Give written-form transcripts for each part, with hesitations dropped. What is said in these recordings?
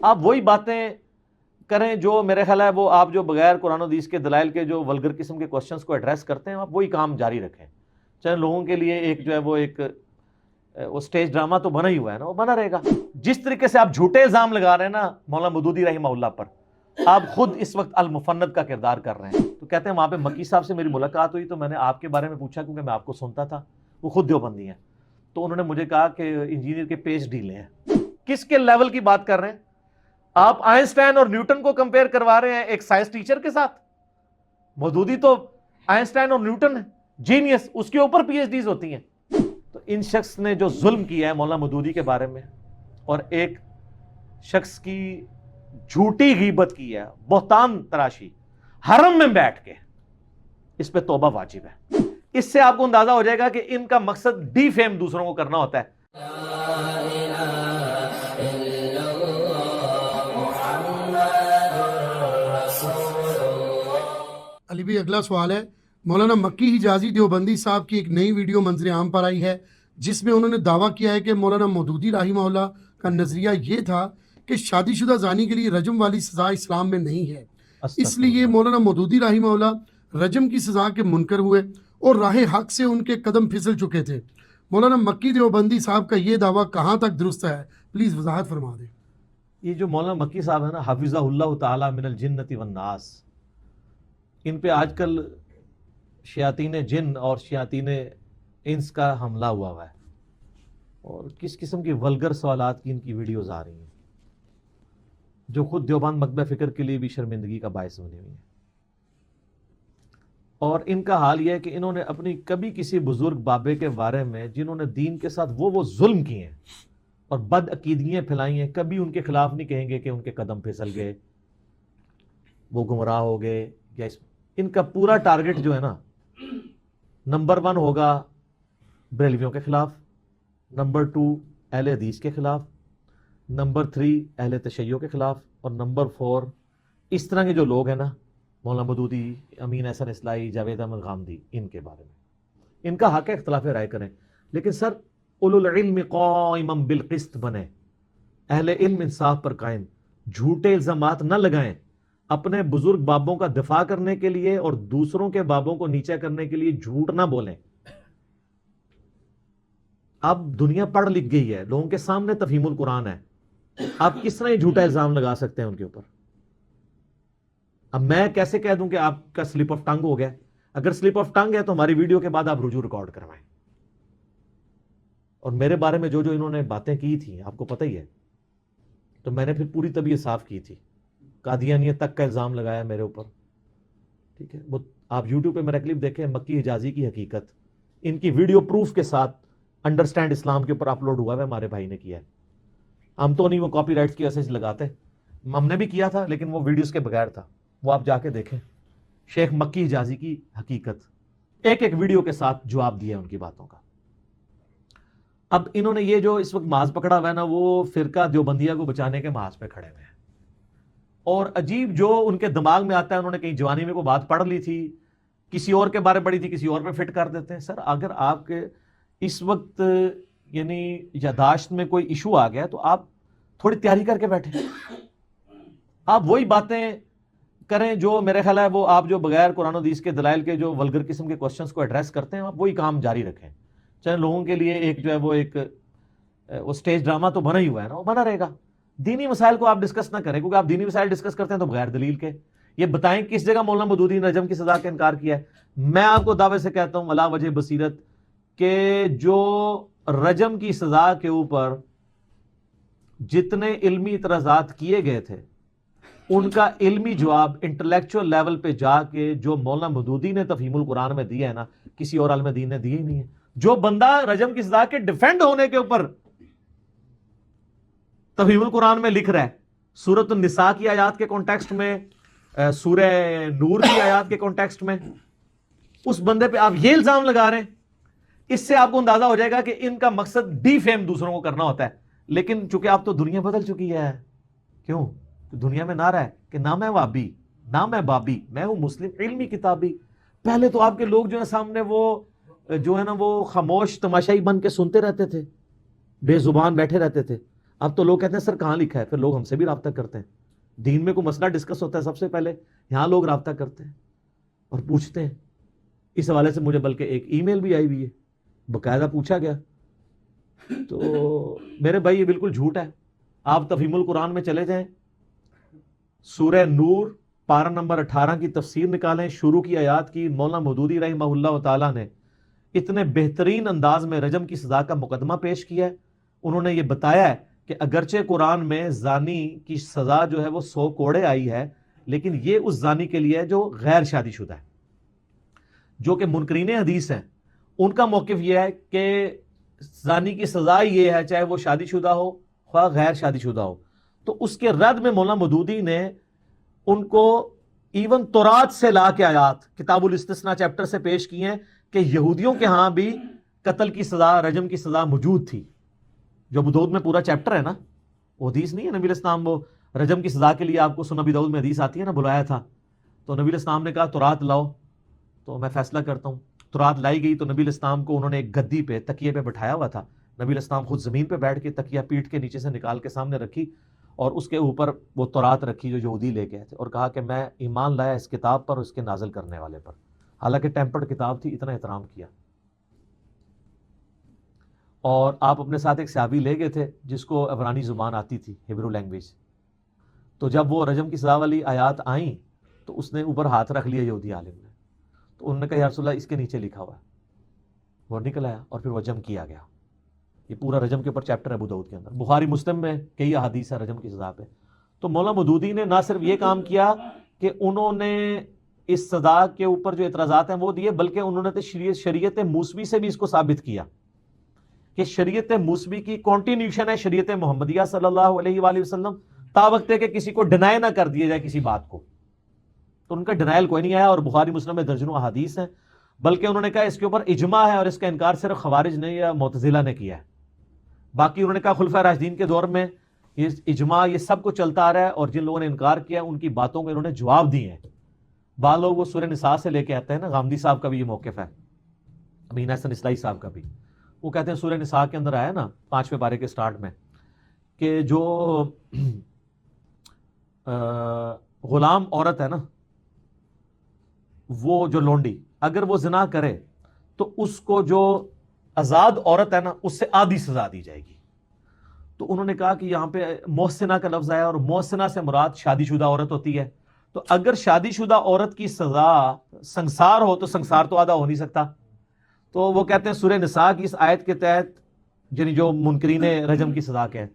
آپ وہی باتیں کریں جو میرے خیال ہے وہ آپ جو بغیر قرآن و حدیث کے دلائل کے جو ولگر قسم کے کوسچنز کو ایڈریس کرتے ہیں، آپ وہی کام جاری رکھیں. چاہے لوگوں کے لیے ایک جو ہے وہ ایک سٹیج ڈرامہ تو بنا ہی ہوا ہے نا، وہ بنا رہے گا. جس طریقے سے آپ جھوٹے الزام لگا رہے ہیں نا مولانا مودودی رحمہ اللہ پر، آپ خود اس وقت المفند کا کردار کر رہے ہیں. تو کہتے ہیں وہاں پہ مکی صاحب سے میری ملاقات ہوئی تو میں نے آپ کے بارے میں پوچھا کیونکہ میں آپ کو سنتا تھا، وہ خود دیوبندی ہیں. تو انہوں نے مجھے کہا کہ انجینئر کے پیج ڈھیلے ہیں. کس کے لیول کی بات کر رہے ہیں آپ؟ آئنسٹائن اور نیوٹن کو کمپیئر کروا رہے ہیں ایک سائنس ٹیچر کے ساتھ. مودودی تو آئنسٹائن اور نیوٹن ہے، جینیس، اس کے اوپر پی ایچ ڈیز ہوتی ہیں. تو ان شخص نے جو ظلم کیا ہے مولانا مودودی کے بارے میں، اور ایک شخص کی جھوٹی غیبت کی ہے، بہتان تراشی حرم میں بیٹھ کے، اس پہ توبہ واجب ہے. اس سے آپ کو اندازہ ہو جائے گا کہ ان کا مقصد ڈی فیم دوسروں کو کرنا ہوتا ہے. علی بھائی اگلا سوال ہے، مولانا مکی حجازی دیوبندی صاحب کی ایک نئی ویڈیو منظر عام پر آئی ہے جس میں انہوں نے دعویٰ کیا ہے کہ مولانا مودودی رحمہ اللہ کا نظریہ یہ تھا کہ شادی شدہ زانی کے لیے رجم والی سزا اسلام میں نہیں ہے، اس لیے مولانا مودودی رحمہ اللہ رجم کی سزا کے منکر ہوئے اور راہ حق سے ان کے قدم پھسل چکے تھے. مولانا مکی دیوبندی صاحب کا یہ دعویٰ کہاں تک درست ہے؟ پلیز وضاحت فرما دیں. یہ جو مولانا مکی صاحب ہے نا، حفظہ اللہ تعالی من الجنۃ والناس، ان پہ آج کل شیاطین جن اور شیاطین انس کا حملہ ہوا ہے، اور کس قسم کی ولگر سوالات کی ان کی ویڈیوز آ رہی ہیں جو خود دیوبند مکتبہ فکر کے لیے بھی شرمندگی کا باعث بنی ہوئی ہیں. اور ان کا حال یہ ہے کہ انہوں نے اپنی کبھی کسی بزرگ بابے کے بارے میں جنہوں نے دین کے ساتھ وہ ظلم کیے ہیں اور بد عقیدگیاں پھیلائی ہیں، کبھی ان کے خلاف نہیں کہیں گے کہ ان کے قدم پھسل گئے، وہ گمراہ ہو گئے. یا ان کا پورا ٹارگٹ جو ہے نا، نمبر 1 ہوگا بریلویوں کے خلاف، نمبر 2 اہل حدیث کے خلاف، نمبر 3 اہل تشیع کے خلاف، اور نمبر 4 اس طرح کے جو لوگ ہیں نا، مولانا مودودی، امین احسن اصلاحی، جاوید احمد غامدی، ان کے بارے میں ان کا حق ہے اختلاف رائے کریں، لیکن سر اولو العلم قائما بالقسط بنے، اہل علم انصاف پر قائم، جھوٹے الزامات نہ لگائیں، اپنے بزرگ بابوں کا دفاع کرنے کے لیے اور دوسروں کے بابوں کو نیچا کرنے کے لیے جھوٹ نہ بولیں. اب دنیا پڑھ لکھ گئی ہے، لوگوں کے سامنے تفہیم القرآن ہے، آپ کس طرح یہ جھوٹا الزام لگا سکتے ہیں ان کے اوپر؟ اب میں کیسے کہہ دوں کہ آپ کا سلپ آف ٹنگ ہو گیا؟ اگر سلپ آف ٹنگ ہے تو ہماری ویڈیو کے بعد آپ رجوع ریکارڈ کروائیں. اور میرے بارے میں جو انہوں نے باتیں کی تھیں آپ کو پتہ ہی ہے، تو میں نے پھر پوری طبیعت صاف کی تھی، قادیانیت تک کا الزام لگایا میرے اوپر. ٹھیک ہے، وہ آپ یوٹیوب پہ میرا کلپ دیکھیں، مکی حجازی کی حقیقت، ان کی ویڈیو پروف کے ساتھ انڈرسٹینڈ اسلام کے اوپر اپلوڈ ہوا ہے، ہمارے بھائی نے کیا ہے. ہم تو نہیں وہ کاپی رائٹس کی وجہ سے لگاتے، ہم نے بھی کیا تھا لیکن وہ ویڈیوز کے بغیر تھا، وہ آپ جا کے دیکھیں. شیخ مکی حجازی کی حقیقت، ایک ایک ویڈیو کے ساتھ جواب دیا ان کی باتوں کا. اب انہوں نے یہ جو اس وقت محاذ پکڑا ہوا ہے نا، وہ فرقہ دیوبندیہ کو بچانے کے محاذ پہ کھڑے ہوئے ہیں. اور عجیب جو ان کے دماغ میں آتا ہے، انہوں نے کہیں جوانی میں کوئی بات پڑھ لی تھی، کسی اور کے بارے پڑھی تھی، کسی اور پہ فٹ کر دیتے ہیں. سر اگر آپ کے اس وقت یعنی یاداشت میں کوئی ایشو آ گیا تو آپ تھوڑی تیاری کر کے بیٹھیں، آپ وہی باتیں کریں جو میرے خیال ہے وہ آپ جو بغیر قرآن و حدیث کے دلائل کے جو ولگر قسم کے کوسچنز کو ایڈریس کرتے ہیں، آپ وہی کام جاری رکھیں. چاہے لوگوں کے لیے ایک جو ہے وہ ایک سٹیج ڈرامہ تو بنا ہی ہوا ہے نا، وہ بنا رہے گا. دینی مسائل کو آپ ڈسکس نہ کریں، کیونکہ آپ دینی مسائل ڈسکس کرتے ہیں تو بغیر دلیل کے. یہ بتائیں کس جگہ مولانا مودودی نے رجم کی سزا کا انکار کیا ہے؟ میں آپ کو دعوے سے کہتا ہوں علی وجہ بصیرت کہ جو رجم کی سزا کے اوپر جتنے علمی اعتراضات کیے گئے تھے، ان کا علمی جواب انٹلیکچوئل لیول پہ جا کے جو مولانا مودودی نے تفہیم القرآن میں دیا ہے نا، کسی اور عالم دین نے دیا ہی نہیں ہے. جو بندہ رجم کی سزا کے ڈیفینڈ ہونے کے اوپر تفہیم القرآن میں لکھ رہا ہے، سورۃ النساء کی آیات کے کانٹیکسٹ میں، سورہ نور کی آیات کے کانٹیکسٹ میں، اس بندے پہ آپ یہ الزام لگا رہے ہیں. اس سے آپ کو اندازہ ہو جائے گا کہ ان کا مقصد ڈی فیم دوسروں کو کرنا ہوتا ہے. لیکن چونکہ آپ تو دنیا بدل چکی ہے، کیوں؟ دنیا میں نعرہ ہے کہ نہ میں وابی، نہ میں بابی، میں ہوں مسلم علمی کتابی. پہلے تو آپ کے لوگ جو ہے سامنے وہ جو ہے نا وہ خاموش تماشائی بن کے سنتے رہتے تھے، بے زبان بیٹھے رہتے تھے. اب تو لوگ کہتے ہیں سر کہاں لکھا ہے, پھر لوگ ہم سے بھی رابطہ کرتے ہیں, دین میں کوئی مسئلہ ڈسکس ہوتا ہے سب سے پہلے یہاں لوگ رابطہ کرتے ہیں اور پوچھتے ہیں. اس حوالے سے مجھے بلکہ ایک ای میل بھی آئی ہوئی ہے, باقاعدہ پوچھا گیا. تو میرے بھائی یہ بالکل جھوٹ ہے. آپ تفہیم القرآن میں چلے جائیں, سورہ نور پارہ نمبر 18 کی تفسیر نکالیں, شروع کی آیات کی مولانا مودودی رحمہ اللہ تعالیٰ نے اتنے بہترین انداز میں رجم کی سزا کا مقدمہ پیش کیا ہے. انہوں نے یہ بتایا ہے کہ اگرچہ قرآن میں زانی کی سزا جو ہے وہ 100 کوڑے آئی ہے, لیکن یہ اس زانی کے لیے ہے جو غیر شادی شدہ ہے. جو کہ منکرین حدیث ہیں ان کا موقف یہ ہے کہ زانی کی سزا یہ ہے چاہے وہ شادی شدہ ہو خواہ غیر شادی شدہ ہو. تو اس کے رد میں مولانا مودودی نے ان کو ایون تورات سے لا کے آیات کتاب الاستثناء چیپٹر سے پیش کی ہیں کہ یہودیوں کے ہاں بھی قتل کی سزا, رجم کی سزا موجود تھی. جو ابو داؤد میں پورا چیپٹر ہے نا, وہ حدیث نہیں ہے نبی علیہ السلام وہ رجم کی سزا کے لیے آپ کو سنن ابی داؤد میں حدیث آتی ہے نا, بلایا تھا تو نبی علیہ السلام نے کہا تورات لاؤ تو میں فیصلہ کرتا ہوں. تورات لائی گئی تو نبی علیہ السلام کو انہوں نے ایک گدی پہ تکیے پہ بٹھایا ہوا تھا. نبی علیہ السلام خود زمین پہ بیٹھ کے تکیہ پیٹھ کے نیچے سے نکال کے سامنے رکھی اور اس کے اوپر وہ تورات رکھی جو یہودی لے گئے تھے, اور کہا کہ میں ایمان لایا اس کتاب پر اور اس کے نازل کرنے والے پر. حالانکہ ٹیمپرڈ کتاب تھی, اتنا احترام کیا. اور آپ اپنے ساتھ ایک صحابی لے گئے تھے جس کو عبرانی زبان آتی تھی, ہیبرو لینگویج. تو جب وہ رجم کی سزا والی آیات آئیں تو اس نے اوپر ہاتھ رکھ لیا یہودی عالم نے. تو انہوں نے کہا یا رسول اللہ اس کے نیچے لکھا ہوا ہے. وہ نکل آیا اور پھر رجم کیا گیا. یہ پورا رجم کے اوپر چیپٹر ہے ابو داؤد کے اندر, بخاری مسلم میں کئی احادیث ہے رجم کی سزا پہ. تو مولانا مودودی نے نہ صرف یہ کام کیا کہ انہوں نے اس سزا کے اوپر جو اعتراضات ہیں وہ دیے, بلکہ انہوں نے شریعت موسوی سے بھی اس کو ثابت کیا کہ شریعت موسوی کی کنٹینیوشن ہے شریعت محمدیہ صلی اللہ علیہ وآلہ وسلم, تا وقت ہے کہ کسی کو ڈینائی نہ کر دیا جائے کسی بات کو. تو ان کا ڈینائل کوئی نہیں آیا, اور بخاری مسلم میں درجنوں احادیث ہیں. بلکہ انہوں نے کہا اس کے اوپر اجماع ہے اور اس کا انکار صرف خوارج نے یا معتزلہ نے کیا ہے. باقی انہوں نے کہا خلفائے راشدین کے دور میں یہ اجماع یہ سب کو چلتا آ رہا ہے, اور جن لوگوں نے انکار کیا ان کی باتوں کو انہوں نے جواب دیے ہیں. بعض لوگ وہ سورہ نساء سے لے کے آتے ہیں نا, غامدی صاحب کا بھی یہ موقف ہے, امین حسن اصلاحی صاحب کا بھی. وہ کہتے ہیں سورہ نساء کے اندر آیا نا 5ویں پارے کے سٹارٹ میں کہ جو غلام عورت ہے نا, وہ جو لونڈی اگر وہ زنا کرے تو اس کو جو آزاد عورت ہے نا اس سے آدھی سزا دی جائے گی. تو انہوں نے کہا کہ یہاں پہ محسنہ کا لفظ آیا, اور محسنہ سے مراد شادی شدہ عورت ہوتی ہے. تو اگر شادی شدہ عورت کی سزا سنسار ہو تو سنسار تو آدھا ہو نہیں سکتا. تو وہ کہتے ہیں سورہ نساء کی اس آیت کے تحت یعنی جو منکرین رجم کی سزا کے ہیں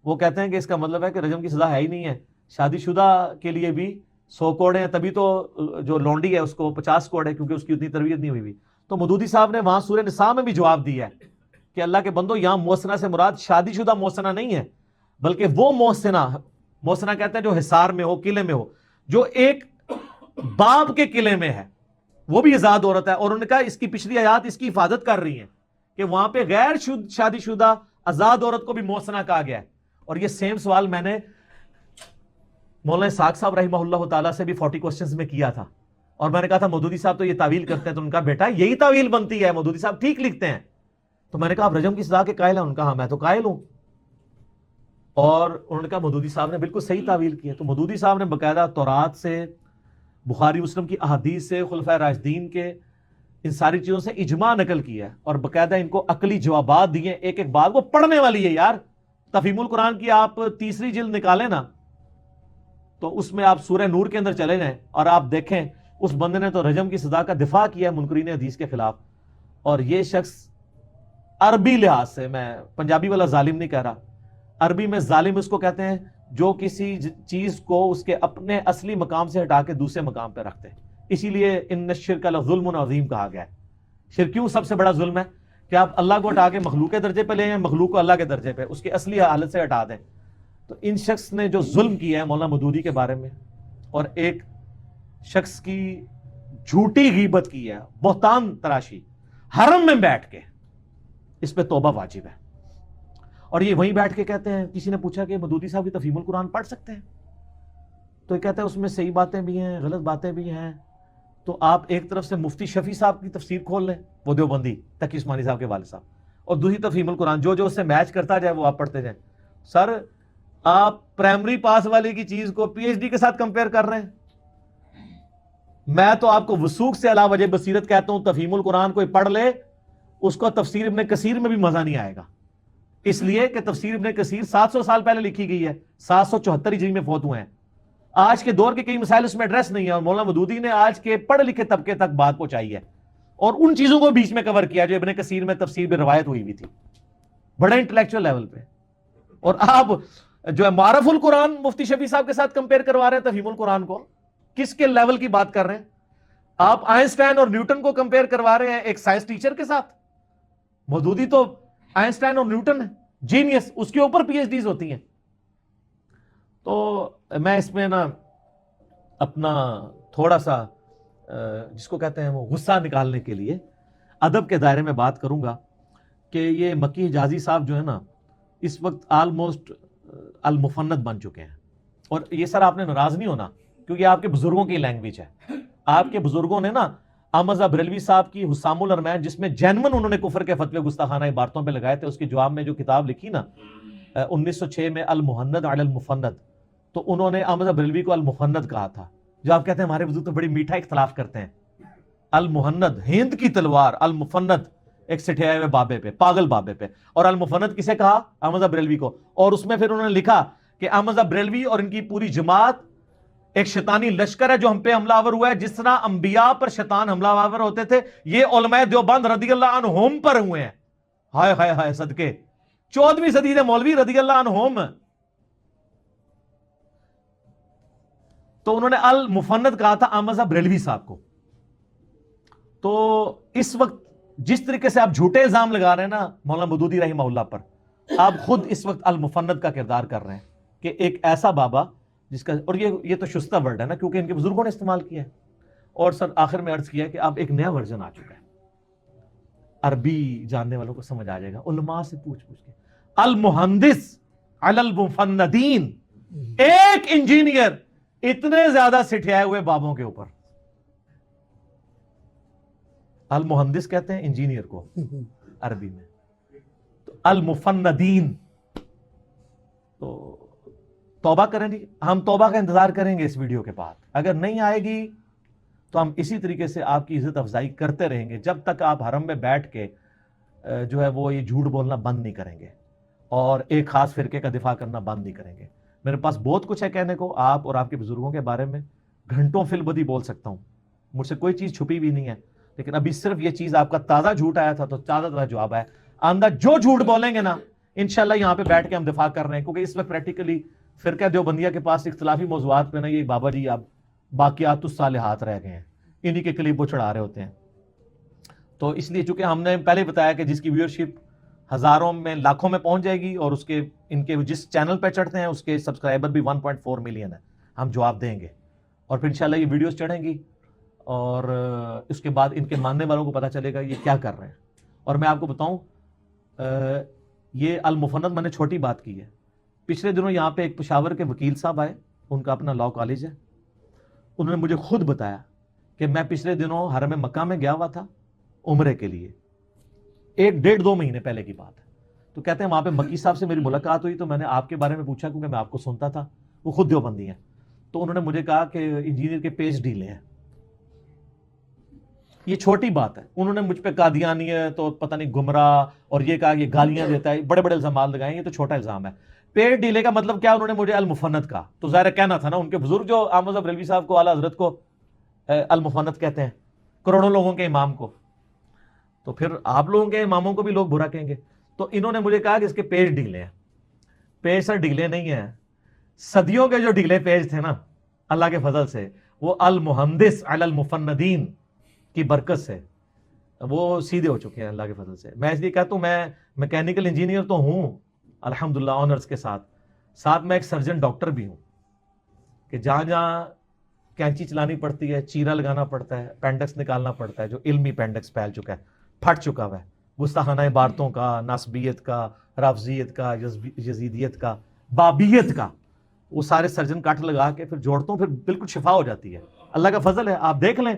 وہ کہتے ہیں کہ اس کا مطلب ہے کہ رجم کی سزا ہے ہی نہیں ہے, شادی شدہ کے لیے بھی 100 کوڑے ہیں, تبھی تو جو لونڈی ہے اس کو 50 کوڑے, کیونکہ اس کی اتنی تربیت نہیں ہوئی. تو مودودی صاحب نے وہاں سورہ نساء میں بھی جواب دیا ہے کہ اللہ کے بندو یہاں محسنہ سے مراد شادی شدہ محسنہ نہیں ہے, بلکہ وہ محسنہ کہتے ہیں جو حصار میں ہو, قلعے میں ہو, جو ایک باپ کے قلعے میں ہے, وہ بھی آزاد عورت ہے. اور انہوں نے کہا اس کی پچھلی آیات اس کی حفاظت کر رہی ہیں کہ وہاں پہ غیر شادی شدہ آزاد عورت کو بھی محسنہ کہا گیا ہے. اور یہ سیم سوال میں نے مولانا اسحاق صاحب رحمہ اللہ تعالیٰ سے بھی 40 کوسچنز میں کیا تھا, اور میں نے کہا تھا مودودی صاحب تو یہ تعویل کرتے ہیں. تو ان کا بیٹا یہی تعویل بنتی ہے, مودودی صاحب ٹھیک لکھتے ہیں. تو میں نے کہا آپ رجم کی سزا کے قائل ہیں؟ ان کا ہاں میں تو قائل ہوں. اور انہوں نے کہا مودودی صاحب نے بالکل صحیح تعویل کی ہے. تو مودودی صاحب نے باقاعدہ تورات سے, بخاری مسلم کی احادیث سے, خلفائے راشدین کے ان ساری چیزوں سے اجماع نقل کیا ہے, اور باقاعدہ ان کو عقلی جوابات دیے. ایک ایک بات وہ پڑھنے والی ہے یار. تفہیم القرآن کی آپ 3ری جلد نکالیں نا تو اس میں آپ سورہ نور کے اندر چلے جائیں اور آپ دیکھیں اس بندے نے تو رجم کی سزا کا دفاع کیا ہے منکرین حدیث کے خلاف. اور یہ شخص عربی لحاظ سے, میں پنجابی والا ظالم نہیں کہہ رہا, عربی میں ظالم اس کو کہتے ہیں جو کسی چیز کو اس کے اپنے اصلی مقام سے ہٹا کے دوسرے مقام پہ رکھتے ہیں. اسی لیے ان الشرک لظلم عظیم کہا گیا ہے. شرک کیوں سب سے بڑا ظلم ہے کہ آپ اللہ کو ہٹا کے مخلوق کے درجے پہ لے ہیں, مخلوق کو اللہ کے درجے پہ, اس کی اصلی حالت سے ہٹا دیں. تو ان شخص نے جو ظلم کیا ہے مولانا مودودی کے بارے میں, اور ایک شخص کی جھوٹی غیبت کی ہے, بہتان تراشی حرم میں بیٹھ کے, اس پہ توبہ واجب ہے. اور یہ وہیں بیٹھ کے کہتے ہیں, کسی نے پوچھا کہ مودودی صاحب کی تفہیم القرآن پڑھ سکتے ہیں؟ تو یہ کہتے ہیں اس میں صحیح باتیں بھی ہیں, غلط باتیں بھی ہیں. تو آپ ایک طرف سے مفتی شفیع صاحب کی تفسیر کھول لیں, وہ دیوبندی تقی عثمانی صاحب کے والد صاحب, اور دوسری تفہیم القرآن, جو اس سے میچ کرتا جائے وہ آپ پڑھتے جائیں. سر آپ پرائمری پاس والے کی چیز کو پی ایچ ڈی کے ساتھ کمپیئر کر رہے ہیں. میں تو آپ کو وثوق سے علا وجہ بصیرت کہتا ہوں, تفہیم القرآن کوئی پڑھ لے اس کو تفسیر ابن کثیر میں بھی مزہ نہیں آئے گا, اس لیے کہ تفسیر ابن کثیر 700 سال پہلے لکھی گئی ہے, 774 ہجری میں فوت ہوئے ہیں. آج کے دور کے کئی مسائل اس میں ایڈریس نہیں ہے, اور مولانا مودودی نے آج کے پڑھ لکھے طبقے تک بات پہنچائی ہے اور ان چیزوں کو بیچ میں کور کیا جو ابن کثیر میں تفسیر میں روایت ہوئی تھی بڑے انٹلیکچوئل لیول پہ. اور آپ جو ہے معرف القرآن مفتی شفیع صاحب کے ساتھ کمپیئر کروا رہے ہیں تفہیم القرآن کو, کس کے لیول کی بات کر رہے ہیں آپ؟ آئنسٹائن اور نیوٹن کو کمپیئر کروا رہے ہیں ایک سائنس ٹیچر کے ساتھ. مودودی تو آئنسٹائن اور نیوٹن ہے, جینیس, اس کے اوپر پی ایچ ڈیز ہوتی ہیں. تو میں اس میں نا اپنا تھوڑا سا جس کو کہتے ہیں وہ غصہ نکالنے کے لیے ادب کے دائرے میں بات کروں گا کہ یہ مکی حجازی صاحب جو ہے نا اس وقت آلموسٹ المفند بن چکے ہیں. اور یہ سر آپ نے ناراض نہیں ہونا کیونکہ آپ کے بزرگوں کی لینگویج ہے. آپ کے بزرگوں نے نا احمد بریلوی صاحب کی حسام الرمین جس میں جینون انہوں نے کفر کے فتوے گستاخانہ عبارتوں پہ لگائے تھے, اس کے جواب میں جو کتاب لکھی نا 1906 میں المحند علی المفند, تو انہوں نے احمد بریلوی کو المفند کہا تھا. جو آپ کہتے ہیں ہمارے بزرگ تو بڑی میٹھا اختلاف کرتے ہیں. المحند ہند کی تلوار, المفند ایک سٹھائے ہوئے بابے پہ, پاگل بابے پہ. اور المفند کسے کہا؟ احمد بریلوی کو. اور اس میں پھر انہوں نے لکھا کہ احمد بریلوی اور ان کی پوری جماعت ایک شیطانی لشکر ہے جو ہم پہ حملہ آور ہوا ہے, جس طرح انبیاء پر شیطان حملہ آور ہوتے تھے یہ علماء دیوبند رضی اللہ عنہم پر ہوئے ہیں. ہائے ہائے ہائے صدقے, 14ویں صدی کے مولوی رضی اللہ عنہم. تو انہوں نے المفند کہا تھا احمد بریلوی صاحب کو. تو اس وقت جس طریقے سے آپ جھوٹے الزام لگا رہے ہیں نا مولانا مودودی رحمہ اللہ پر, آپ خود اس وقت المفند کا کردار کر رہے ہیں کہ ایک ایسا بابا جس کا, اور یہ تو شستہ ورڈ ہے نا کیونکہ ان کے بزرگوں نے استعمال کیا ہے. اور سر آخر میں عرض کیا ہے کہ اب ایک نیا ورژن آ چکا ہے, عربی جاننے والوں کو سمجھ آ جائے گا, علماء سے پوچھ کے المہندس علی المفندین, ایک انجینئر اتنے زیادہ سٹھائے ہوئے بابوں کے اوپر. المہندس کہتے ہیں انجینئر کو عربی میں, تو المفندین. تو توبہ کریں جی, ہم توبہ کا انتظار کریں گے اس ویڈیو کے بعد. اگر نہیں آئے گی تو ہم اسی طریقے سے آپ کی عزت افزائی کرتے رہیں گے جب تک آپ حرم میں بیٹھ کے جو ہے وہ یہ جھوٹ بولنا بند نہیں کریں گے اور ایک خاص فرقے کا دفاع کرنا بند نہیں کریں گے. میرے پاس بہت کچھ ہے کہنے کو آپ اور آپ کے بزرگوں کے بارے میں, گھنٹوں فی البدی بول سکتا ہوں, مجھ سے کوئی چیز چھپی بھی نہیں ہے. لیکن ابھی صرف یہ چیز آپ کا تازہ جھوٹ آیا تھا تو تازہ جواب ہے. آندہ جو جھوٹ بولیں گے نا انشاءاللہ یہاں پہ بیٹھ کے ہم دفاع کر رہے ہیں, کیونکہ اس وقت پریکٹیکلی فرقہ دیوبندیہ کے پاس اختلافی موضوعات پہ نا یہ بابا جی اب باقیات الصالحات رہ گئے ہیں, انہی کے کلیپ وہ چڑھا رہے ہوتے ہیں. تو اس لیے چونکہ ہم نے پہلے بتایا کہ جس کی ویورشپ ہزاروں میں لاکھوں میں پہنچ جائے گی اور اس کے ان کے جس چینل پہ چڑھتے ہیں اس کے سبسکرائبر بھی 1.4 ملین ہے, ہم جواب دیں گے اور پھر انشاءاللہ یہ ویڈیوز چڑھیں گی اور اس کے بعد ان کے ماننے والوں کو پتہ چلے گا یہ کیا کر رہے ہیں. اور میں آپ کو بتاؤں یہ المفند میں نے چھوٹی بات کی ہے. پچھلے دنوں یہاں پہ ایک پشاور کے وکیل صاحب آئے, ان کا اپنا لاء کالج ہے. انہوں نے مجھے خود بتایا کہ میں پچھلے دنوں حرم مکہ میں گیا ہوا تھا عمرے کے لیے, 1-1.5-2 مہینے پہلے کی بات ہے. تو کہتے ہیں وہاں پہ مکی صاحب سے میری ملاقات ہوئی تو میں نے آپ کے بارے میں پوچھا کیونکہ میں آپ کو سنتا تھا, وہ خود دیوبندی ہیں. تو انہوں نے مجھے کہا کہ انجینئر کے پیج ڈھیلے ہیں. یہ چھوٹی بات ہے. انہوں نے مجھ پہ قادیانی ہے تو پتہ نہیں گمراہ اور یہ کہا یہ گالیاں دیتا ہے, بڑے بڑے الزامات لگائے. یہ تو چھوٹا الزام ہے. پیٹ ڈھیلے کا مطلب کیا؟ انہوں نے مجھے المفند کہا. تو ظاہر کہنا تھا نا, ان کے بزرگ جو احمد بریلوی صاحب کو اعلیٰ حضرت کو المفند کہتے ہیں, کروڑوں لوگوں کے امام کو, تو پھر آپ لوگوں کے اماموں کو بھی لوگ برا کہیں گے. تو انہوں نے مجھے کہا کہ اس کے پیج ڈھیلے ہیں. پیج سر ڈھیلے نہیں ہیں, صدیوں کے جو ڈھیلے پیج تھے نا اللہ کے فضل سے, وہ المہندس علی المفندین کی برکت سے وہ سیدھے ہو چکے ہیں اللہ کے فضل سے. میں اس لیے کہتا ہوں میں میکینیکل انجینئر تو ہوں الحمدللہ آنرز کے ساتھ میں ایک سرجن ڈاکٹر بھی ہوں کہ جہاں جہاں کینچی چلانی پڑتی ہے, چیرا لگانا پڑتا ہے, اپینڈکس نکالنا پڑتا ہے, جو علمی اپینڈکس پھیل چکا ہے, پھٹ چکا ہوا ہے, گستاخانہ عبارتوں کا, ناسبیت کا, رافضیت کا, یزیدیت کا, بابیت کا, وہ سارے سرجن کٹ لگا کے پھر جوڑتا ہوں, پھر بالکل شفا ہو جاتی ہے. اللہ کا فضل ہے. آپ دیکھ لیں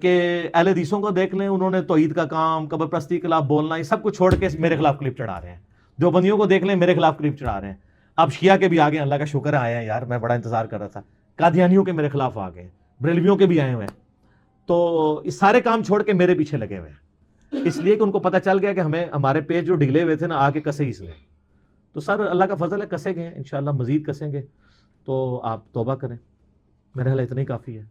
کہ اہل حدیثوں کو دیکھ لیں, انہوں نے توحید کا کام, قبر پرستی کے خلاف بولنا, یہ سب کچھ چھوڑ کے میرے خلاف کلپ چڑھا رہے ہیں. دیوبندیوں کو دیکھ لیں میرے خلاف کلپ چڑھا رہے ہیں. اب شیعہ کے بھی آ گئے, اللہ کا شکر ہے آئے ہیں یار, میں بڑا انتظار کر رہا تھا. قادیانیوں کے میرے خلاف آ گئے, بریلویوں کے بھی آئے ہوئے ہیں. تو اس سارے کام چھوڑ کے میرے پیچھے لگے ہوئے ہیں, اس لیے کہ ان کو پتہ چل گیا کہ ہمیں ہمارے پیج جو ڈگلے ہوئے تھے نا, آ کے کسے اس نے. تو سر اللہ کا فضل ہے, کسے گئے ہیں, انشاءاللہ مزید کسیں گے. تو آپ توبہ کریں, میرے حال اتنا ہی کافی ہے.